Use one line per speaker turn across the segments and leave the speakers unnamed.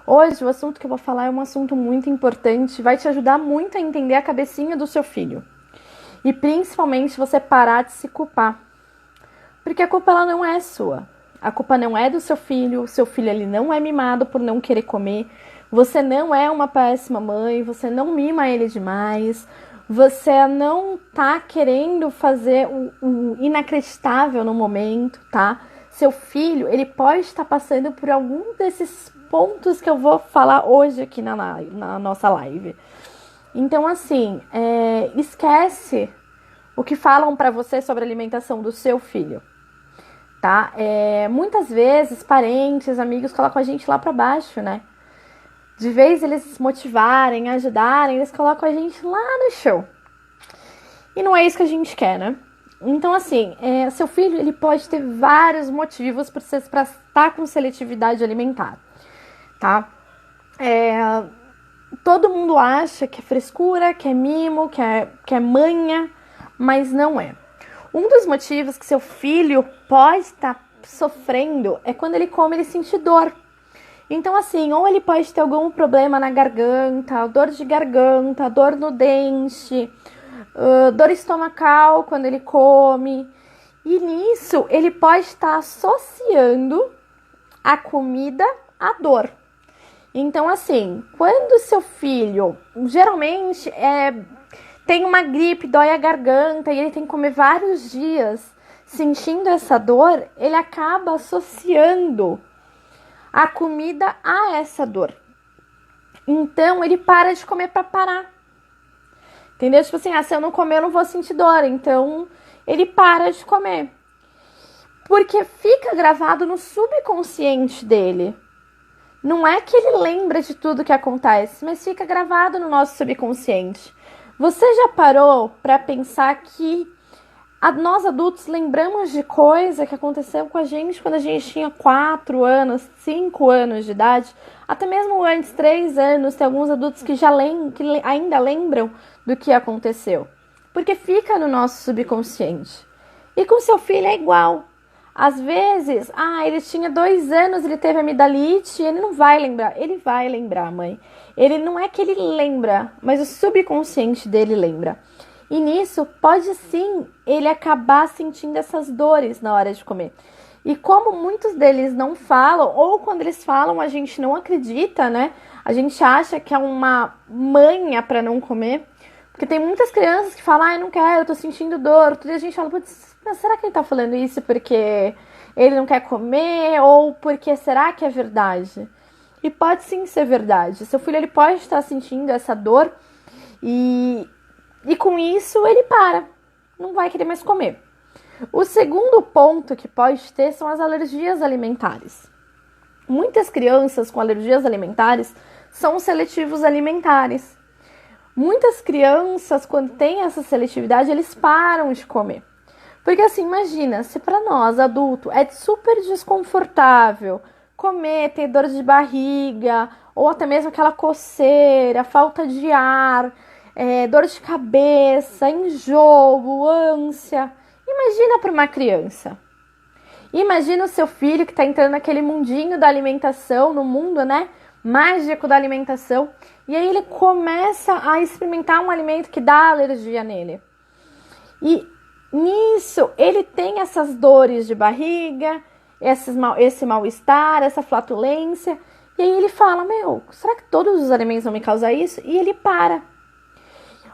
Hoje, o assunto que eu vou falar é um assunto muito importante, vai te ajudar muito a entender a cabecinha do seu filho. E principalmente você parar de se culpar. Porque a culpa ela não é sua. A culpa não é do seu filho ele não é mimado por não querer comer. Você não é uma péssima mãe, você não mima ele demais. Você não tá querendo fazer o inacreditável no momento, tá? Seu filho, ele pode estar passando por algum desses pontos que eu vou falar hoje aqui na nossa live. Então, assim, esquece o que falam pra você sobre a alimentação do seu filho, tá? Muitas vezes, parentes, amigos colocam a gente lá pra baixo, né? De vez eles se motivarem, ajudarem, eles colocam a gente lá no chão. E não é isso que a gente quer, né? Então, assim, seu filho ele pode ter vários motivos para estar com seletividade alimentar, tá? Todo mundo acha que é frescura, que é mimo, que é manha, mas não é. Um dos motivos que seu filho pode estar sofrendo é quando ele come, ele sente dor. Então, assim, ou ele pode ter algum problema na garganta, dor de garganta, dor no dente, dor estomacal quando ele come. E nisso, ele pode estar associando a comida à dor. Então, assim, quando seu filho, geralmente, tem uma gripe, dói a garganta e ele tem que comer vários dias sentindo essa dor, ele acaba associando a comida a essa dor. Então, ele para de comer para parar. Entendeu? Tipo assim, se eu não comer, eu não vou sentir dor. Então, ele para de comer. Porque fica gravado no subconsciente dele. Não é que ele lembra de tudo que acontece, mas fica gravado no nosso subconsciente. Você já parou para pensar que nós adultos lembramos de coisa que aconteceu com a gente quando a gente tinha 4 anos, 5 anos de idade, até mesmo antes, 3 anos, tem alguns adultos que ainda lembram do que aconteceu. Porque fica no nosso subconsciente. E com seu filho é igual. Às vezes, ele tinha 2 anos, ele teve amidalite, ele não vai lembrar. Ele vai lembrar, mãe. Ele não é que ele lembra, mas o subconsciente dele lembra. E nisso, pode sim ele acabar sentindo essas dores na hora de comer. E como muitos deles não falam, ou quando eles falam a gente não acredita, né? A gente acha que é uma manha para não comer. Porque tem muitas crianças que falam, eu não quero, eu tô sentindo dor. Outro dia a gente fala, putz, mas será que ele tá falando isso porque ele não quer comer? Ou porque será que é verdade? E pode sim ser verdade. Seu filho ele pode estar sentindo essa dor e com isso ele para, não vai querer mais comer. O segundo ponto que pode ter são as alergias alimentares. Muitas crianças com alergias alimentares são seletivos alimentares. Muitas crianças, quando tem essa seletividade, eles param de comer. Porque assim, imagina, se para nós, adulto, é super desconfortável comer, ter dor de barriga, ou até mesmo aquela coceira, falta de ar, dor de cabeça, enjoo, ânsia. Imagina para uma criança. Imagina o seu filho que está entrando naquele mundinho da alimentação, no mundo, né, mágico da alimentação, e aí ele começa a experimentar um alimento que dá alergia nele. E nisso ele tem essas dores de barriga, esse mal-estar, essa flatulência, e aí ele fala, será que todos os alimentos vão me causar isso? E ele para.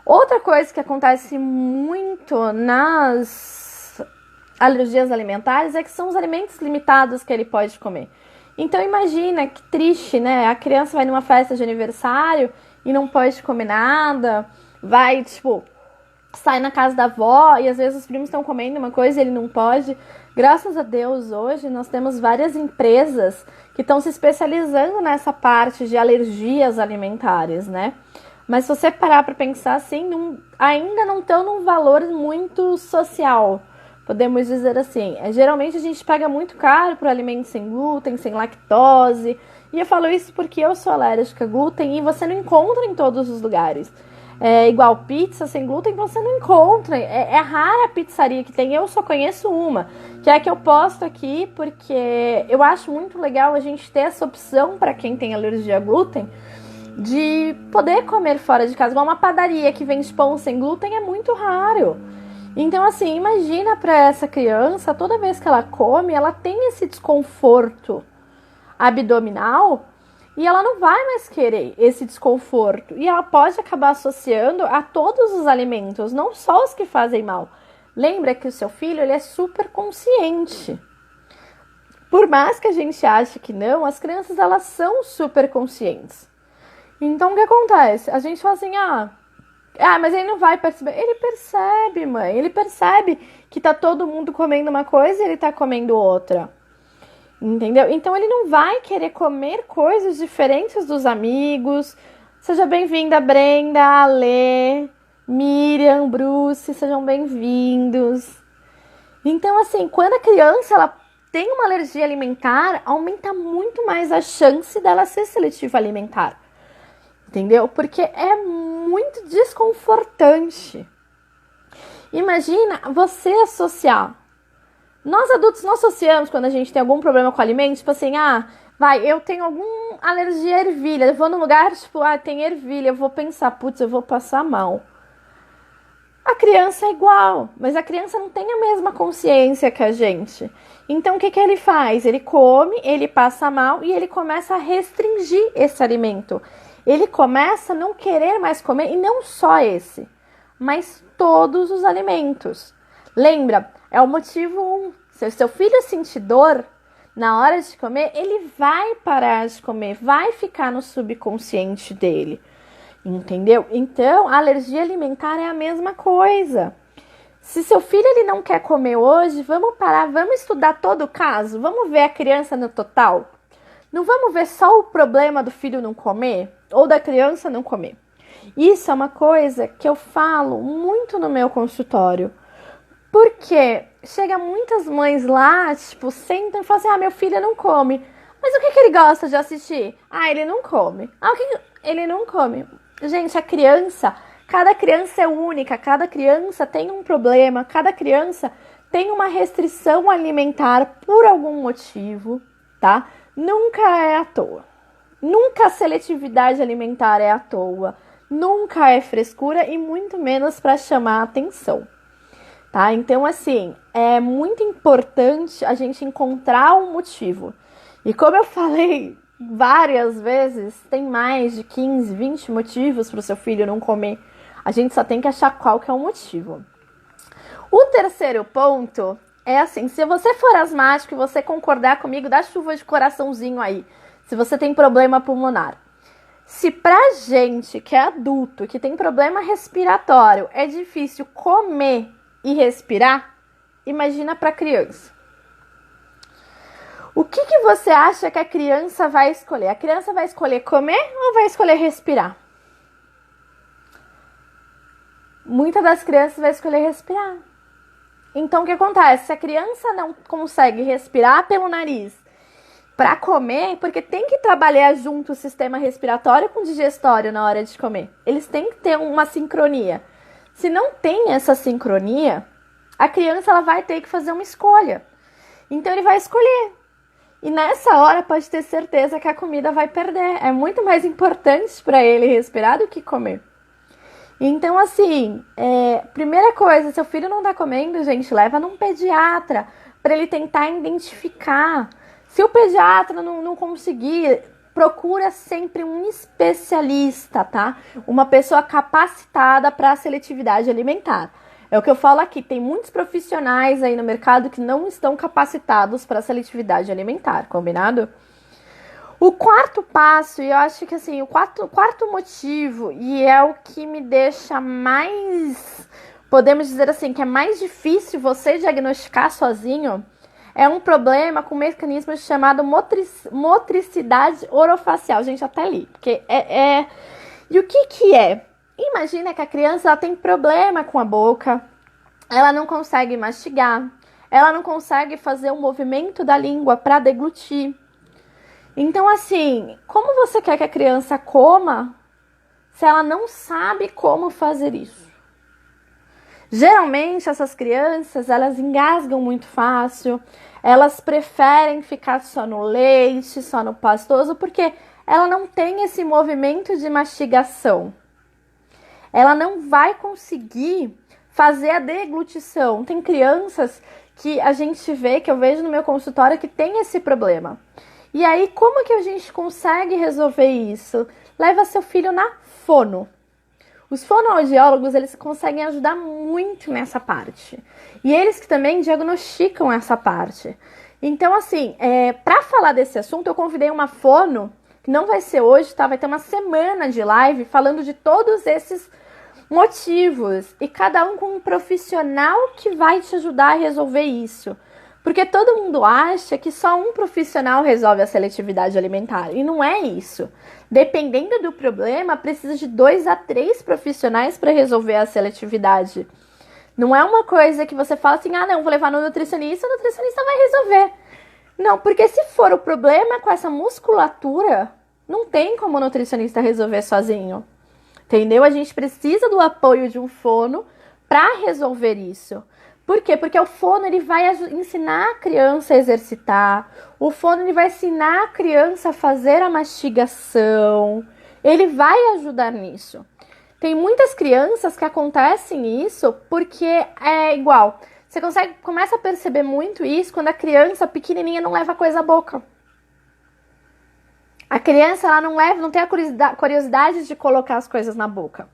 Outra coisa que acontece muito nas alergias alimentares é que são os alimentos limitados que ele pode comer. Então imagina que triste, né? A criança vai numa festa de aniversário e não pode comer nada, vai, sai na casa da avó e às vezes os primos estão comendo uma coisa e ele não pode. Graças a Deus, hoje nós temos várias empresas que estão se especializando nessa parte de alergias alimentares, né? Mas se você parar para pensar assim, ainda não estão num valor muito social, podemos dizer assim. Geralmente a gente paga muito caro por alimentos sem glúten, sem lactose. E eu falo isso porque eu sou alérgica a glúten e você não encontra em todos os lugares. igual pizza sem glúten, você não encontra. É rara a pizzaria que tem. Eu só conheço uma, que é a que eu posto aqui, porque eu acho muito legal a gente ter essa opção para quem tem alergia a glúten, de poder comer fora de casa. Uma padaria que vende pão sem glúten é muito raro. Então, assim, imagina para essa criança, toda vez que ela come, ela tem esse desconforto abdominal e ela não vai mais querer esse desconforto. E ela pode acabar associando a todos os alimentos, não só os que fazem mal. Lembra que o seu filho, ele é super consciente. Por mais que a gente ache que não, as crianças, elas são super conscientes. Então, o que acontece? A gente fala assim, mas ele não vai perceber. Ele percebe, mãe. Ele percebe que tá todo mundo comendo uma coisa e ele tá comendo outra. Entendeu? Então, ele não vai querer comer coisas diferentes dos amigos. Seja bem-vinda, Brenda, Ale, Miriam, Bruce. Sejam bem-vindos. Então, assim, quando a criança ela tem uma alergia alimentar, aumenta muito mais a chance dela ser seletiva alimentar. Entendeu? Porque é muito desconfortante. Imagina você associar. Nós adultos não associamos quando a gente tem algum problema com alimentos, tipo assim, eu tenho alguma alergia à ervilha. Eu vou num lugar, tipo, tem ervilha. Eu vou pensar, putz, eu vou passar mal. A criança é igual, mas a criança não tem a mesma consciência que a gente. Então, o que ele faz? Ele come, ele passa mal e ele começa a restringir esse alimento. Ele começa a não querer mais comer, e não só esse, mas todos os alimentos. Lembra, é o motivo 1. Se o seu filho sentir dor na hora de comer, ele vai parar de comer, vai ficar no subconsciente dele. Entendeu? Então, a alergia alimentar é a mesma coisa. Se seu filho ele não quer comer hoje, vamos parar, vamos estudar todo o caso, vamos ver a criança no total. Não vamos ver só o problema do filho não comer ou da criança não comer. Isso é uma coisa que eu falo muito no meu consultório. Porque chega muitas mães lá, tipo, sentam e falam assim, meu filho não come. Mas o que ele gosta de assistir? Ele não come. Ele não come. Gente, cada criança é única, cada criança tem um problema, cada criança tem uma restrição alimentar por algum motivo, tá? Nunca é à toa. Nunca a seletividade alimentar é à toa. Nunca é frescura e muito menos para chamar a atenção, tá? Então, assim, é muito importante a gente encontrar um motivo. E como eu falei várias vezes, tem mais de 15, 20 motivos para o seu filho não comer. A gente só tem que achar qual que é o motivo. O terceiro ponto é assim, se você for asmático e você concordar comigo, dá chuva de coraçãozinho aí. Se você tem problema pulmonar. Se pra gente que é adulto, que tem problema respiratório, é difícil comer e respirar, imagina pra criança. O que você acha que a criança vai escolher? A criança vai escolher comer ou vai escolher respirar? Muitas das crianças vai escolher respirar. Então, o que acontece? Se a criança não consegue respirar pelo nariz para comer, porque tem que trabalhar junto o sistema respiratório com o digestório na hora de comer. Eles têm que ter uma sincronia. Se não tem essa sincronia, a criança ela vai ter que fazer uma escolha. Então, ele vai escolher. E nessa hora, pode ter certeza que a comida vai perder. É muito mais importante para ele respirar do que comer. Então, assim, primeira coisa, seu filho não tá comendo, gente, leva num pediatra para ele tentar identificar. Se o pediatra não conseguir, procura sempre um especialista, tá? Uma pessoa capacitada para a seletividade alimentar. É o que eu falo aqui, tem muitos profissionais aí no mercado que não estão capacitados para a seletividade alimentar, combinado? O quarto passo, e eu acho que assim, o quarto motivo, e é o que me deixa mais, podemos dizer assim, que é mais difícil você diagnosticar sozinho, é um problema com um mecanismo chamado motricidade orofacial. Gente, até li, porque E o que é? Imagina que a criança ela tem problema com a boca, ela não consegue mastigar, ela não consegue fazer um movimento da língua para deglutir. Então, assim, como você quer que a criança coma se ela não sabe como fazer isso. Geralmente, essas crianças, elas engasgam muito fácil, elas preferem ficar só no leite, só no pastoso, porque ela não tem esse movimento de mastigação. Ela não vai conseguir fazer a deglutição. Tem crianças que a gente vê, que eu vejo no meu consultório, que tem esse problema. E aí, como que a gente consegue resolver isso? Leva seu filho na fono. Os fonoaudiólogos, eles conseguem ajudar muito nessa parte. E eles que também diagnosticam essa parte. Então, assim, para falar desse assunto, eu convidei uma fono, que não vai ser hoje, tá? Vai ter uma semana de live falando de todos esses motivos. E cada um com um profissional que vai te ajudar a resolver isso. Porque todo mundo acha que só um profissional resolve a seletividade alimentar. E não é isso. Dependendo do problema, precisa de 2 a 3 profissionais para resolver a seletividade. Não é uma coisa que você fala assim, não, vou levar no nutricionista, o nutricionista vai resolver. Não, porque se for o problema com essa musculatura, não tem como o nutricionista resolver sozinho. Entendeu? A gente precisa do apoio de um fono para resolver isso. Por quê? Porque o fono ele vai ensinar a criança a exercitar, o fono ele vai ensinar a criança a fazer a mastigação, ele vai ajudar nisso. Tem muitas crianças que acontecem isso porque é igual. Você começa a perceber muito isso quando a criança pequenininha não leva coisa à boca. A criança ela não tem a curiosidade de colocar as coisas na boca.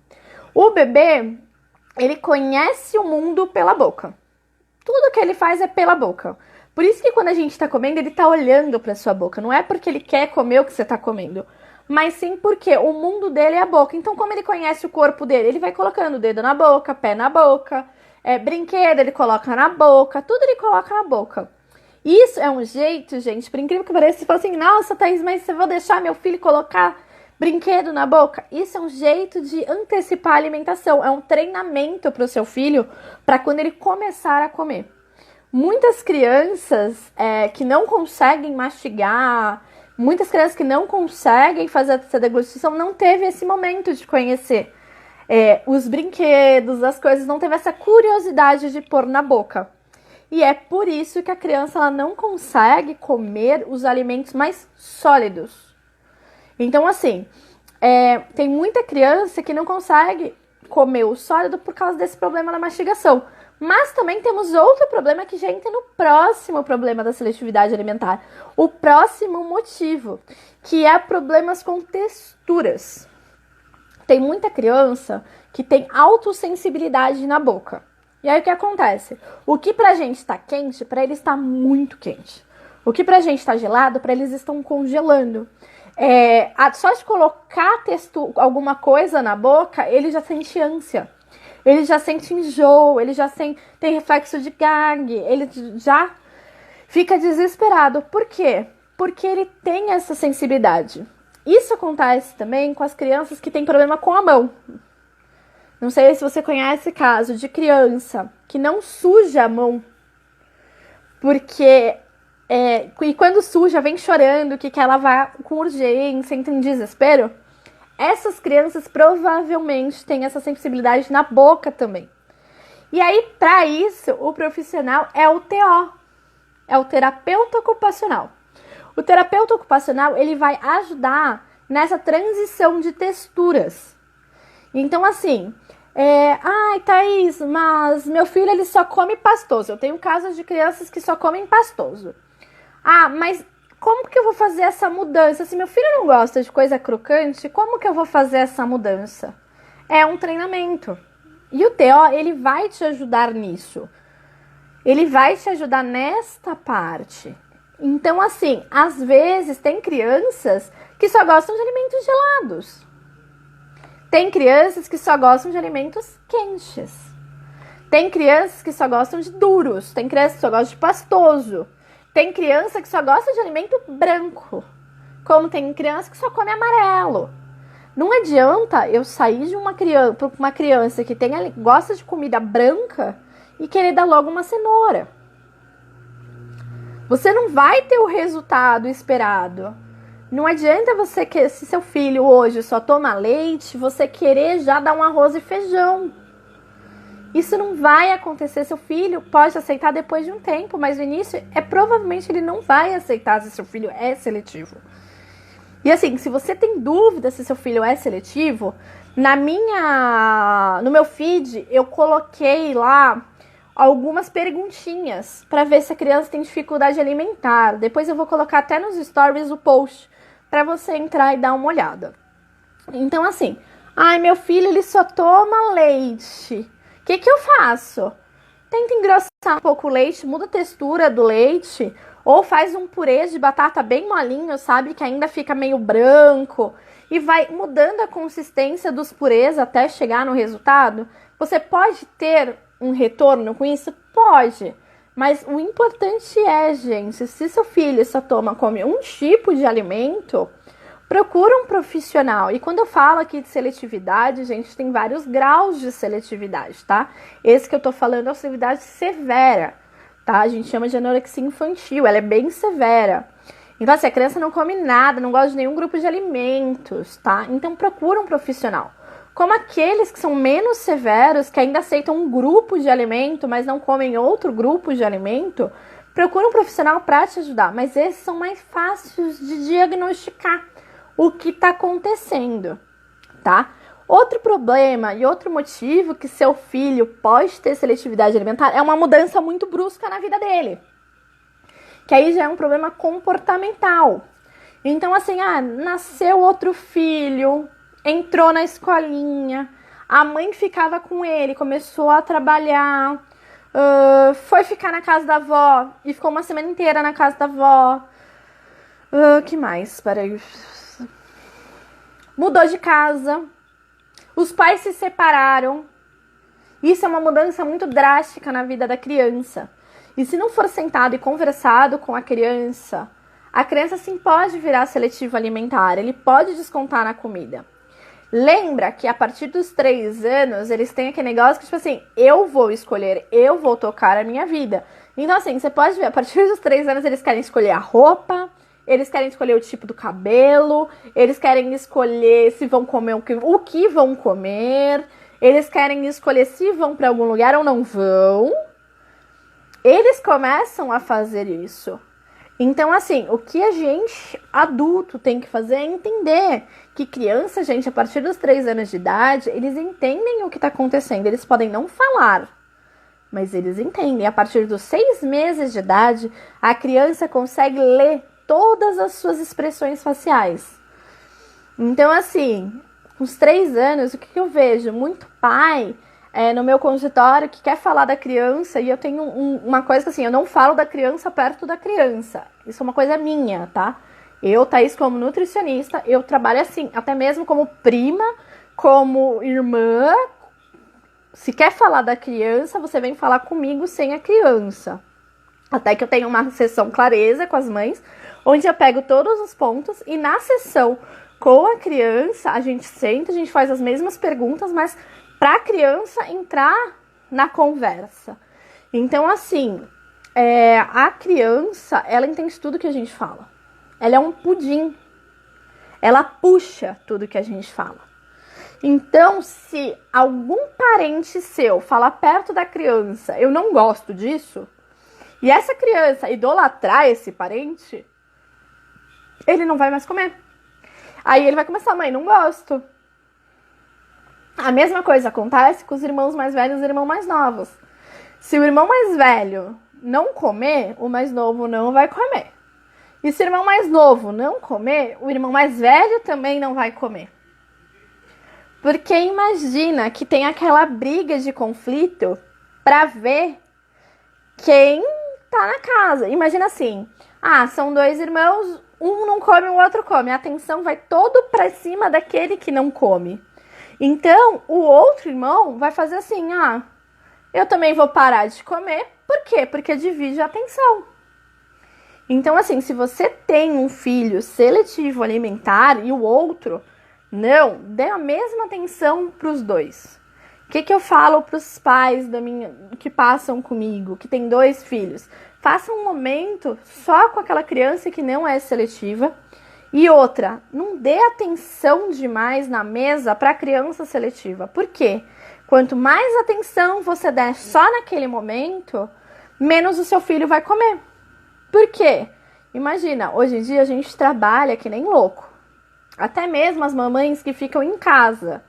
O bebê, ele conhece o mundo pela boca. Tudo que ele faz é pela boca. Por isso que quando a gente tá comendo, ele tá olhando pra sua boca. Não é porque ele quer comer o que você tá comendo, mas sim porque o mundo dele é a boca. Então, como ele conhece o corpo dele, ele vai colocando o dedo na boca, pé na boca, brinquedo ele coloca na boca, tudo ele coloca na boca. Isso é um jeito, gente, por incrível que pareça, você fala assim, nossa, Thaís, mas você vai deixar meu filho colocar brinquedo na boca? Isso é um jeito de antecipar a alimentação, é um treinamento para o seu filho para quando ele começar a comer. Muitas crianças que não conseguem mastigar, muitas crianças que não conseguem fazer essa degustação não teve esse momento de conhecer os brinquedos, as coisas, não teve essa curiosidade de pôr na boca. E é por isso que a criança ela não consegue comer os alimentos mais sólidos. Então, assim, tem muita criança que não consegue comer o sólido por causa desse problema na mastigação. Mas também temos outro problema que já entra no próximo problema da seletividade alimentar. O próximo motivo, que é problemas com texturas. Tem muita criança que tem autossensibilidade na boca. E aí o que acontece? O que pra gente tá quente, pra eles tá muito quente. O que pra gente tá gelado, pra eles estão congelando. Só de colocar alguma coisa na boca, ele já sente ânsia. Ele já sente enjoo, ele já tem reflexo de gag, ele já fica desesperado. Por quê? Porque ele tem essa sensibilidade. Isso acontece também com as crianças que têm problema com a mão. Não sei se você conhece caso de criança que não suja a mão, porque e quando suja vem chorando, que quer lavar com urgência, entra em desespero. Essas crianças provavelmente têm essa sensibilidade na boca também. E aí, para isso, o profissional é o TO, é o terapeuta ocupacional. O terapeuta ocupacional, ele vai ajudar nessa transição de texturas. Então, assim, ai, Thaís, mas meu filho, ele só come pastoso. Eu tenho casos de crianças que só comem pastoso. Ah, mas como que eu vou fazer essa mudança? Se meu filho não gosta de coisa crocante, como que eu vou fazer essa mudança? É um treinamento. E o TO, ele vai te ajudar nisso. Ele vai te ajudar nesta parte. Então, assim, às vezes tem crianças que só gostam de alimentos gelados. Tem crianças que só gostam de alimentos quentes. Tem crianças que só gostam de duros. Tem crianças que só gostam de pastoso. Tem criança que só gosta de alimento branco. Como tem criança que só come amarelo. Não adianta eu sair de uma criança que gosta de comida branca e querer dar logo uma cenoura. Você não vai ter o resultado esperado. Não adianta você que se seu filho hoje só toma leite, você querer já dar um arroz e feijão. Isso não vai acontecer. Seu filho pode aceitar depois de um tempo, mas no início provavelmente ele não vai aceitar se seu filho é seletivo. E assim, se você tem dúvida se seu filho é seletivo, no meu feed eu coloquei lá algumas perguntinhas para ver se a criança tem dificuldade alimentar. Depois eu vou colocar até nos stories o post para você entrar e dar uma olhada. Então assim, meu filho ele só toma leite. O que eu faço? Tenta engrossar um pouco o leite, muda a textura do leite, ou faz um purê de batata bem molinho, sabe? Que ainda fica meio branco, e vai mudando a consistência dos purês até chegar no resultado. Você pode ter um retorno com isso? Pode. Mas o importante é, gente, se seu filho só come um tipo de alimento, procura um profissional. E quando eu falo aqui de seletividade, gente, tem vários graus de seletividade, tá? Esse que eu tô falando é a seletividade severa, tá? A gente chama de anorexia infantil, ela é bem severa. Então, assim, a criança não come nada, não gosta de nenhum grupo de alimentos, tá? Então, procura um profissional. Como aqueles que são menos severos, que ainda aceitam um grupo de alimento, mas não comem outro grupo de alimento, procura um profissional para te ajudar. Mas esses são mais fáceis de diagnosticar o que está acontecendo, tá? Outro problema e outro motivo que seu filho pode ter seletividade alimentar é uma mudança muito brusca na vida dele. Que aí já é um problema comportamental. Então, assim, nasceu outro filho, entrou na escolinha, a mãe ficava com ele, começou a trabalhar, foi ficar na casa da avó e ficou uma semana inteira na casa da avó. Que mais? Peraí. Mudou de casa, os pais se separaram. Isso é uma mudança muito drástica na vida da criança. E se não for sentado e conversado com a criança sim pode virar seletivo alimentar, ele pode descontar na comida. Lembra que a partir dos 3 anos, eles têm aquele negócio que, tipo assim, eu vou escolher, eu vou tocar a minha vida. Então, assim, você pode ver, a partir dos 3 anos, eles querem escolher a roupa, eles querem escolher o tipo do cabelo, eles querem escolher se vão comer o que vão comer, eles querem escolher se vão para algum lugar ou não vão. Eles começam a fazer isso. Então, assim, o que a gente, adulto, tem que fazer é entender que criança, gente, a partir dos 3 anos de idade, eles entendem o que está acontecendo. Eles podem não falar, mas eles entendem. A partir dos 6 meses de idade, a criança consegue ler todas as suas expressões faciais. Então, assim, com os 3 anos, o que eu vejo? Muito pai no meu consultório que quer falar da criança, e eu tenho uma coisa que, assim, eu não falo da criança perto da criança. Isso é uma coisa minha, tá? Eu, Thaís, como nutricionista, eu trabalho assim, até mesmo como prima, como irmã. Se quer falar da criança, você vem falar comigo sem a criança. Até que eu tenho uma sessão clareza com as mães, onde eu pego todos os pontos e na sessão com a criança, a gente senta, a gente faz as mesmas perguntas, mas para a criança entrar na conversa. Então, assim, a criança, ela entende tudo que a gente fala. Ela é um pudim. Ela puxa tudo que a gente fala. Então, se algum parente seu falar perto da criança, eu não gosto disso, e essa criança idolatrar esse parente, ele não vai mais comer. Aí ele vai começar, mãe, não gosto. A mesma coisa acontece com os irmãos mais velhos e os irmãos mais novos. Se o irmão mais velho não comer, o mais novo não vai comer. E se o irmão mais novo não comer, o irmão mais velho também não vai comer. Porque imagina que tem aquela briga de conflito para ver quem tá na casa. Imagina assim, são 2 irmãos, um não come, o outro come. A atenção vai todo para cima daquele que não come. Então, o outro irmão vai fazer assim, eu também vou parar de comer. Por quê? Porque divide a atenção. Então, assim, se você tem um filho seletivo alimentar e o outro não, dê a mesma atenção para os 2. O que eu falo para os pais que passam comigo, que tem 2 filhos? Faça um momento só com aquela criança que não é seletiva E outra, não dê atenção demais na mesa para criança seletiva. Por quê? Quanto mais atenção você der só naquele momento, menos o seu filho vai comer. Por quê? Imagina, hoje em dia a gente trabalha que nem louco. Até mesmo as mamães que ficam em casa,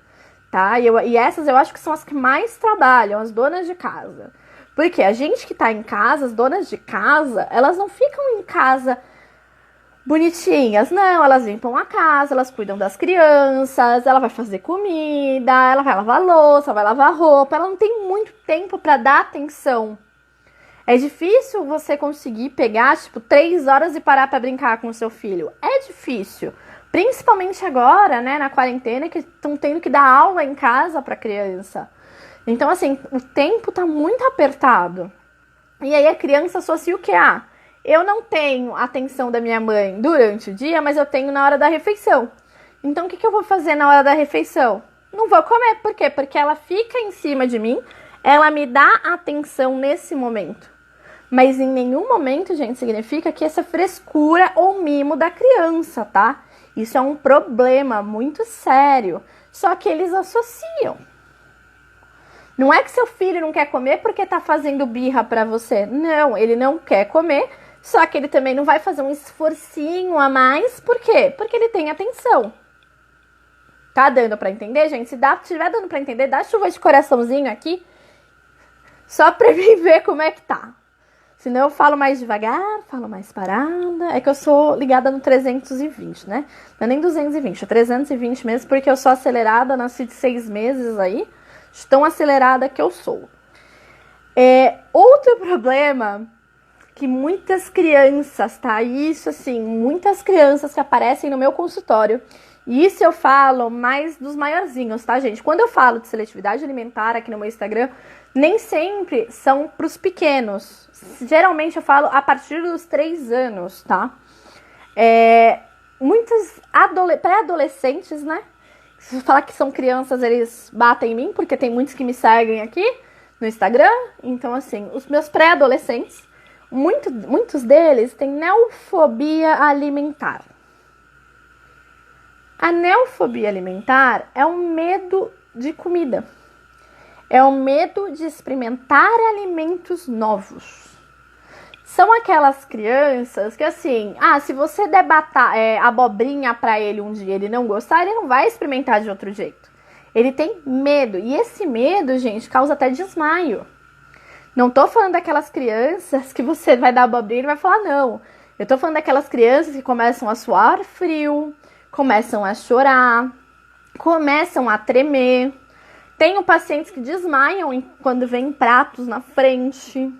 tá? E essas eu acho que são as que mais trabalham, as donas de casa. Porque a gente que tá em casa, as donas de casa, elas não ficam em casa bonitinhas, não, elas limpam a casa, elas cuidam das crianças, ela vai fazer comida, ela vai lavar louça, vai lavar roupa, ela não tem muito tempo para dar atenção. É difícil você conseguir pegar, 3 horas e parar para brincar com o seu filho. É difícil, principalmente agora, né, na quarentena, que estão tendo que dar aula em casa para criança. Então, assim, o tempo tá muito apertado. E aí a criança associa o quê? Eu não tenho a atenção da minha mãe durante o dia, mas eu tenho na hora da refeição. Então, o que eu vou fazer na hora da refeição? Não vou comer. Por quê? Porque ela fica em cima de mim, ela me dá atenção nesse momento. Mas em nenhum momento, gente, significa que essa frescura ou mimo da criança, tá? Isso é um problema muito sério. Só que eles associam. Não é que seu filho não quer comer porque tá fazendo birra pra você. Não, ele não quer comer. Só que ele também não vai fazer um esforcinho a mais. Por quê? Porque ele tem atenção. Tá dando pra entender, gente? Se estiver dando pra entender, dá chuva de coraçãozinho aqui. Só pra mim ver como é que tá. Senão eu falo mais devagar, falo mais parada. É que eu sou ligada no 320, né? Não é nem 220, é 320 mesmo. Porque eu sou acelerada, nasci de 6 meses aí. Tão acelerada que eu sou. Outro problema... que muitas crianças, tá? Isso, assim, muitas crianças que aparecem no meu consultório. E isso eu falo mais dos maiorzinhos, tá, gente? Quando eu falo de seletividade alimentar aqui no meu Instagram, nem sempre são pros pequenos. Geralmente eu falo a partir dos 3 anos, tá? Muitos pré-adolescentes, né? Se eu falar que são crianças, eles batem em mim, porque tem muitos que me seguem aqui no Instagram. Então, assim, os meus pré-adolescentes, muitos deles têm neofobia alimentar. A neofobia alimentar é um medo de comida. É um medo de experimentar alimentos novos. São aquelas crianças que, assim, se você der abobrinha pra ele um dia e ele não gostar, ele não vai experimentar de outro jeito. Ele tem medo. E esse medo, gente, causa até desmaio. Não tô falando daquelas crianças que você vai dar abobrinha e ele vai falar não. Eu tô falando daquelas crianças que começam a suar frio, começam a chorar, começam a tremer. Tenho pacientes que desmaiam quando vem pratos na frente.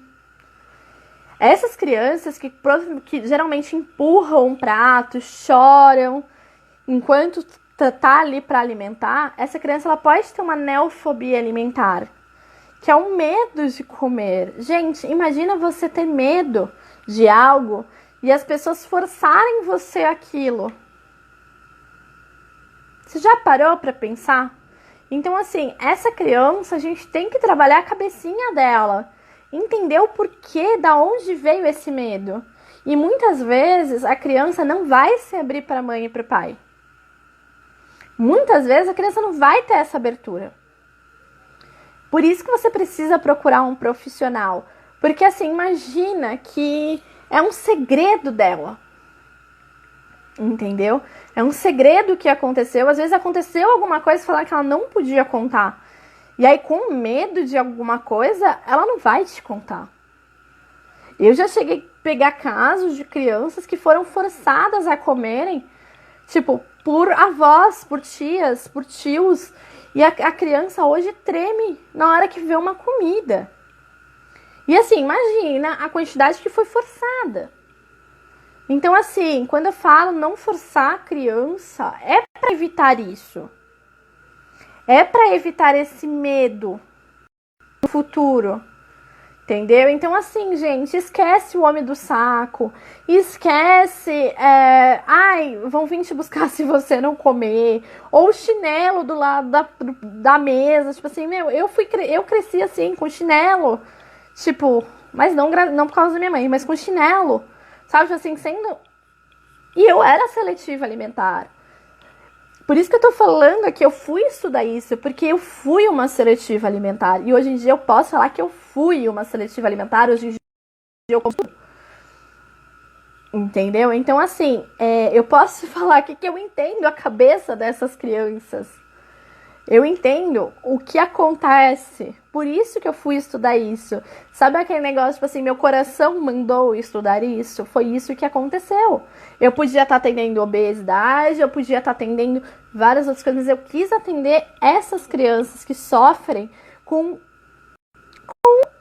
Essas crianças que geralmente empurram um prato, choram, enquanto tá ali para alimentar, essa criança ela pode ter uma neofobia alimentar, que é um medo de comer. Gente, imagina você ter medo de algo e as pessoas forçarem você aquilo. Você já parou para pensar? Então, assim, essa criança, a gente tem que trabalhar a cabecinha dela. Entender o porquê, da onde veio esse medo. E muitas vezes a criança não vai se abrir para a mãe e para o pai. Muitas vezes a criança não vai ter essa abertura. Por isso que você precisa procurar um profissional. Porque, assim, imagina que é um segredo dela. Entendeu? É um segredo que aconteceu. Às vezes aconteceu alguma coisa e falar que ela não podia contar. E aí, com medo de alguma coisa, ela não vai te contar. Eu já cheguei a pegar casos de crianças que foram forçadas a comerem, por avós, por tias, por tios. E a criança hoje treme na hora que vê uma comida. E assim, imagina a quantidade que foi forçada. Então, assim, quando eu falo não forçar a criança, é para evitar isso. É para evitar esse medo no futuro, entendeu? Então, assim, gente, esquece o homem do saco, esquece, vão vir te buscar se você não comer, ou o chinelo do lado da mesa, eu cresci assim, com chinelo, mas não por causa da minha mãe, mas com chinelo, sabe, assim, sendo E eu era seletiva alimentar. Por isso que eu tô falando que eu fui estudar isso, porque eu fui uma seletiva alimentar. E hoje em dia eu posso falar que eu fui uma seletiva alimentar, hoje em dia eu consigo. Entendeu? Então, assim, eu posso falar aqui que eu entendo a cabeça dessas crianças. Eu entendo o que acontece. Por isso que eu fui estudar isso. Sabe aquele negócio, tipo assim, meu coração mandou estudar isso? Foi isso que aconteceu. Eu podia estar atendendo obesidade, eu podia estar atendendo várias outras coisas, mas eu quis atender essas crianças que sofrem com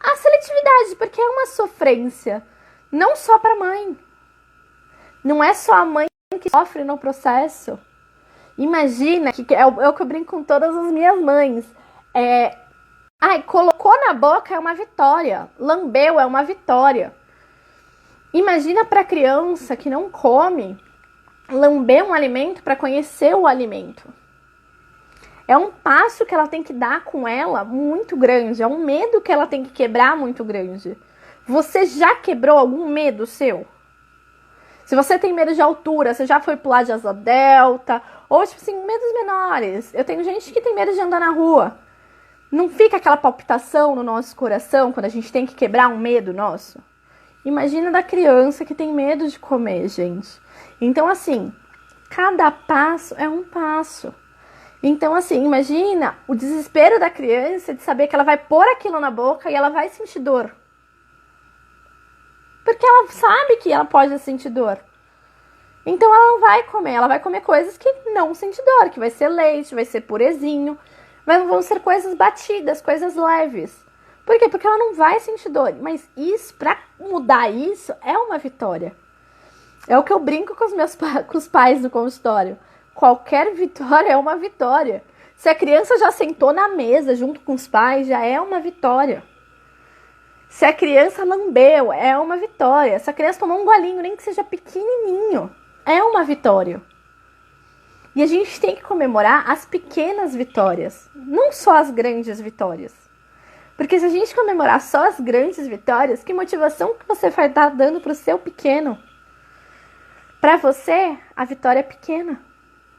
a seletividade, porque é uma sofrência. Não só para a mãe. Não é só a mãe que sofre no processo. Imagina, que é o que eu brinco com todas as minhas mães. Colocou na boca é uma vitória. Lambeu é uma vitória. Imagina para a criança que não come, lamber um alimento para conhecer o alimento. É um passo que ela tem que dar com ela muito grande. É um medo que ela tem que quebrar muito grande. Você já quebrou algum medo seu? Se você tem medo de altura, você já foi pular de asa delta, ou tipo assim, medos menores. Eu tenho gente que tem medo de andar na rua. Não fica aquela palpitação no nosso coração quando a gente tem que quebrar um medo nosso? Imagina da criança que tem medo de comer, gente. Então, assim, cada passo é um passo. Então, assim, imagina o desespero da criança de saber que ela vai pôr aquilo na boca e ela vai sentir dor. Porque ela sabe que ela pode sentir dor. Então ela não vai comer, ela vai comer coisas que não sentem dor, que vai ser leite, vai ser purezinho, vão ser coisas batidas, coisas leves. Por quê? Porque ela não vai sentir dor. Mas isso, pra mudar isso, é uma vitória. É o que eu brinco com os pais no consultório. Qualquer vitória é uma vitória. Se a criança já sentou na mesa junto com os pais, já é uma vitória. Se a criança lambeu, é uma vitória. Se a criança tomou um golinho, nem que seja pequenininho, é uma vitória. E a gente tem que comemorar as pequenas vitórias, não só as grandes vitórias. Porque se a gente comemorar só as grandes vitórias, que motivação que você vai estar dando para o seu pequeno? Para você, a vitória é pequena.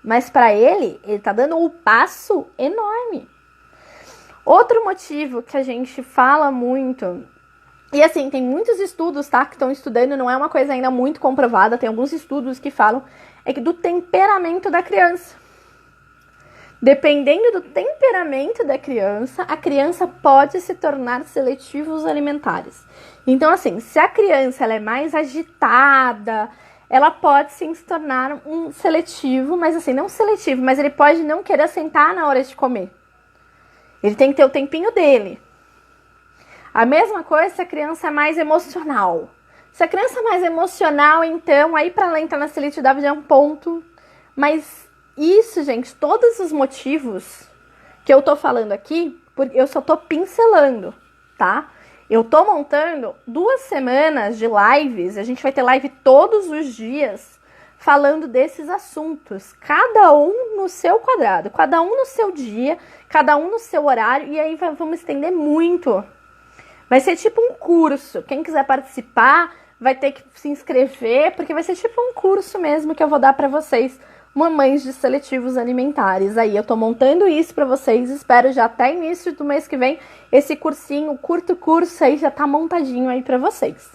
Mas para ele está dando um passo enorme. Outro motivo que a gente fala muito... E assim, tem muitos estudos, tá, que estão estudando, não é uma coisa ainda muito comprovada, tem alguns estudos que falam, é que do temperamento da criança. Dependendo do temperamento da criança, a criança pode se tornar seletivos alimentares. Então, assim, se a criança ela é mais agitada, ela pode sim se tornar um seletivo, mas assim, não seletivo, mas ele pode não querer sentar na hora de comer. Ele tem que ter o tempinho dele. A mesma coisa se a criança é mais emocional. Se a criança é mais emocional, então, aí para ela entrar na seletividade é um ponto. Mas isso, gente, todos os motivos que eu tô falando aqui, eu só tô pincelando, tá? Eu tô montando 2 semanas de lives, a gente vai ter live todos os dias, falando desses assuntos. Cada um no seu quadrado, cada um no seu dia, cada um no seu horário, e aí vamos estender muito. Vai ser tipo um curso. Quem quiser participar vai ter que se inscrever, porque vai ser tipo um curso mesmo que eu vou dar para vocês, mamães de seletivos alimentares. Aí eu tô montando isso para vocês, espero já até início do mês que vem esse cursinho, curto curso aí já tá montadinho aí para vocês.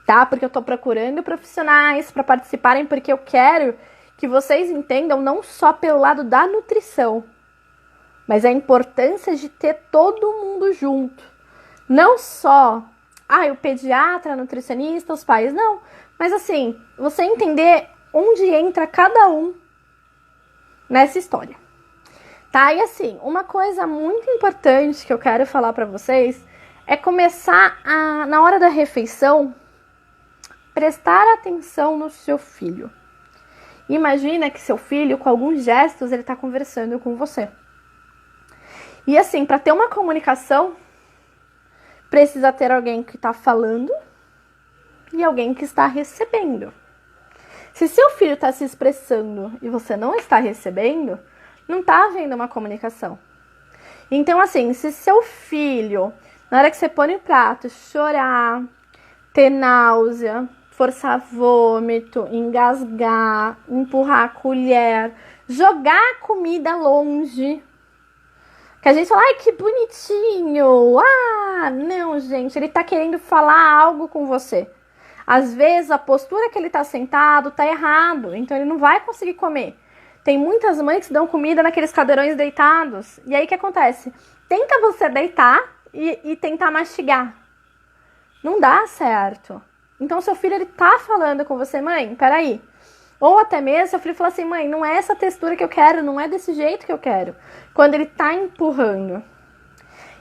Tá? Porque eu tô procurando profissionais para participarem, porque eu quero que vocês entendam não só pelo lado da nutrição, mas a importância de ter todo mundo junto. Não só, o pediatra, a nutricionista, os pais, não. Mas assim, você entender onde entra cada um nessa história. Tá? E assim, uma coisa muito importante que eu quero falar pra vocês é começar na hora da refeição, prestar atenção no seu filho. Imagina que seu filho, com alguns gestos, ele tá conversando com você. E assim, para ter uma comunicação, precisa ter alguém que está falando e alguém que está recebendo. Se seu filho está se expressando e você não está recebendo, não está havendo uma comunicação. Então, assim, se seu filho, na hora que você põe o prato, chorar, ter náusea, forçar vômito, engasgar, empurrar a colher, jogar a comida longe. Que a gente fala, ai, que bonitinho. Ah, não, gente, ele tá querendo falar algo com você. Às vezes, a postura que ele tá sentado tá errado, então ele não vai conseguir comer. Tem muitas mães que dão comida naqueles cadeirões deitados. E aí, o que acontece? Tenta você deitar e tentar mastigar. Não dá certo. Então, seu filho, ele tá falando com você, mãe, peraí. Ou até mesmo, seu filho fala assim, mãe, não é essa textura que eu quero, não é desse jeito que eu quero. Quando ele tá empurrando.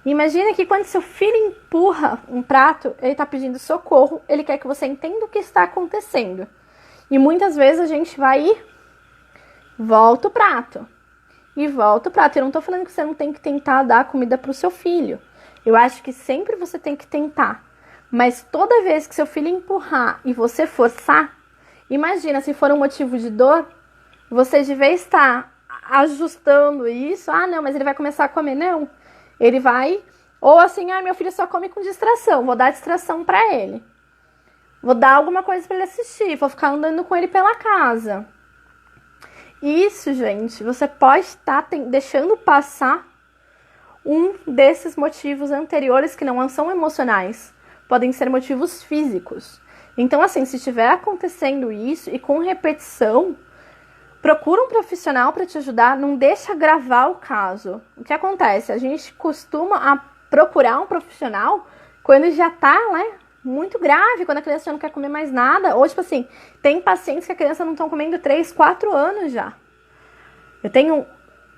Imagina que quando seu filho empurra um prato, ele tá pedindo socorro, ele quer que você entenda o que está acontecendo. E muitas vezes a gente vai e volta o prato. E volta o prato. Eu não tô falando que você não tem que tentar dar comida pro seu filho. Eu acho que sempre você tem que tentar. Mas toda vez que seu filho empurrar e você forçar, imagina, se for um motivo de dor, você devia estar ajustando isso. Ah, não, mas ele vai começar a comer. Não. Ele vai... Ou assim, ah, meu filho só come com distração. Vou dar distração pra ele. Vou dar alguma coisa pra ele assistir. Vou ficar andando com ele pela casa. Isso, gente, você pode estar deixando passar um desses motivos anteriores que não são emocionais. Podem ser motivos físicos. Então, assim, se estiver acontecendo isso e com repetição, procura um profissional para te ajudar, não deixa gravar o caso. O que acontece? A gente costuma procurar um profissional quando já tá, né, muito grave, quando a criança já não quer comer mais nada. Ou, tipo assim, tem pacientes que a criança não estão comendo 3, 4 anos já. Eu tenho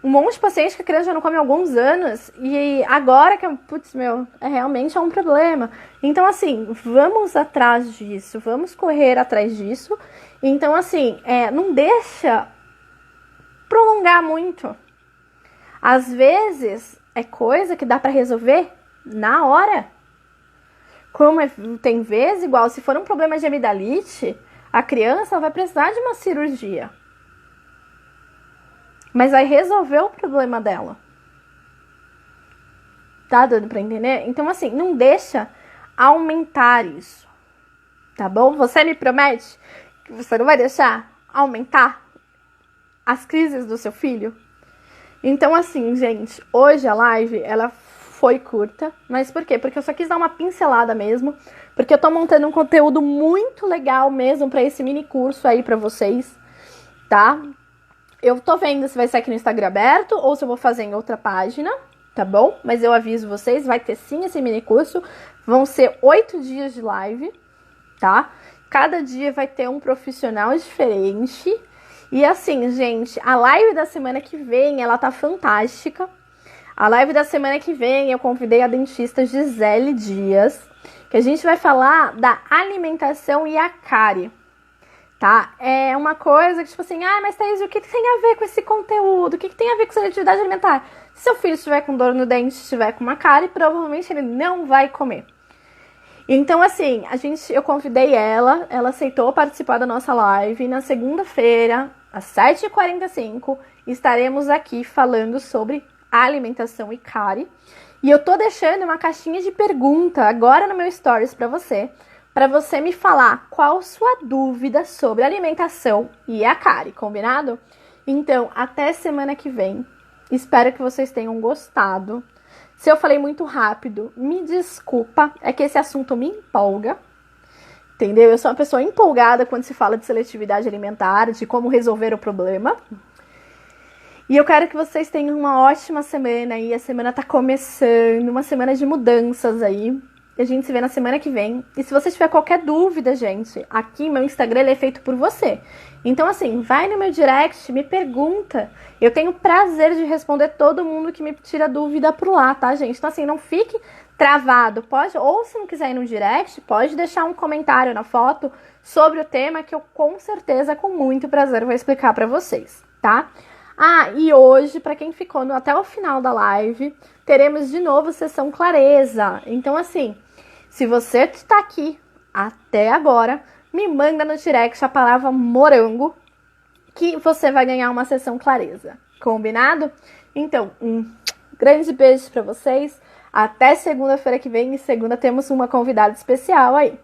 um monte de pacientes que a criança já não come há alguns anos e agora que, putz, realmente é um problema. Então, assim, vamos atrás disso, vamos correr atrás disso. Então, assim, não deixa prolongar muito. Às vezes, é coisa que dá pra resolver na hora. Como tem vezes, igual, se for um problema de amidalite, a criança vai precisar de uma cirurgia. Mas vai resolver o problema dela. Tá dando pra entender? Então, assim, não deixa aumentar isso. Tá bom? Você me promete que você não vai deixar aumentar as crises do seu filho? Então, assim, gente, hoje a live, ela foi curta. Mas por quê? Porque eu só quis dar uma pincelada mesmo. Porque eu tô montando um conteúdo muito legal mesmo pra esse mini curso aí pra vocês. Tá? Eu tô vendo se vai ser aqui no Instagram aberto ou se eu vou fazer em outra página, tá bom? Mas eu aviso vocês, vai ter sim esse mini curso. Vão ser 8 dias de live, tá? Cada dia vai ter um profissional diferente. E assim, gente, a live da semana que vem, ela tá fantástica. A live da semana que vem, eu convidei a dentista Gisele Dias, que a gente vai falar da alimentação e a cárie. Tá? É uma coisa que, tipo assim, mas Thaís, o que tem a ver com esse conteúdo? O que tem a ver com seletividade alimentar? Se seu filho estiver com dor no dente, estiver com uma cárie, provavelmente ele não vai comer. Então, assim, eu convidei ela aceitou participar da nossa live. E na segunda-feira, às 7h45, estaremos aqui falando sobre alimentação e cárie. E eu tô deixando uma caixinha de pergunta agora no meu stories pra você me falar qual sua dúvida sobre alimentação e a cárie, combinado? Então, até semana que vem. Espero que vocês tenham gostado. Se eu falei muito rápido, me desculpa. É que esse assunto me empolga. Entendeu? Eu sou uma pessoa empolgada quando se fala de seletividade alimentar, de como resolver o problema. E eu quero que vocês tenham uma ótima semana aí. A semana tá começando, uma semana de mudanças aí. A gente se vê na semana que vem. E se você tiver qualquer dúvida, gente, aqui meu Instagram ele é feito por você. Então, assim, vai no meu direct, me pergunta. Eu tenho prazer de responder todo mundo que me tira dúvida por lá, tá, gente? Então, assim, não fique travado. Ou se não quiser ir no direct, pode deixar um comentário na foto sobre o tema que eu, com certeza, com muito prazer, vou explicar pra vocês, tá? E hoje, pra quem ficou até o final da live, teremos de novo sessão clareza. Então, assim, se você está aqui até agora, me manda no direct a palavra morango que você vai ganhar uma sessão clareza. Combinado? Então, um grande beijo para vocês. Até segunda-feira que vem. E segunda temos uma convidada especial aí.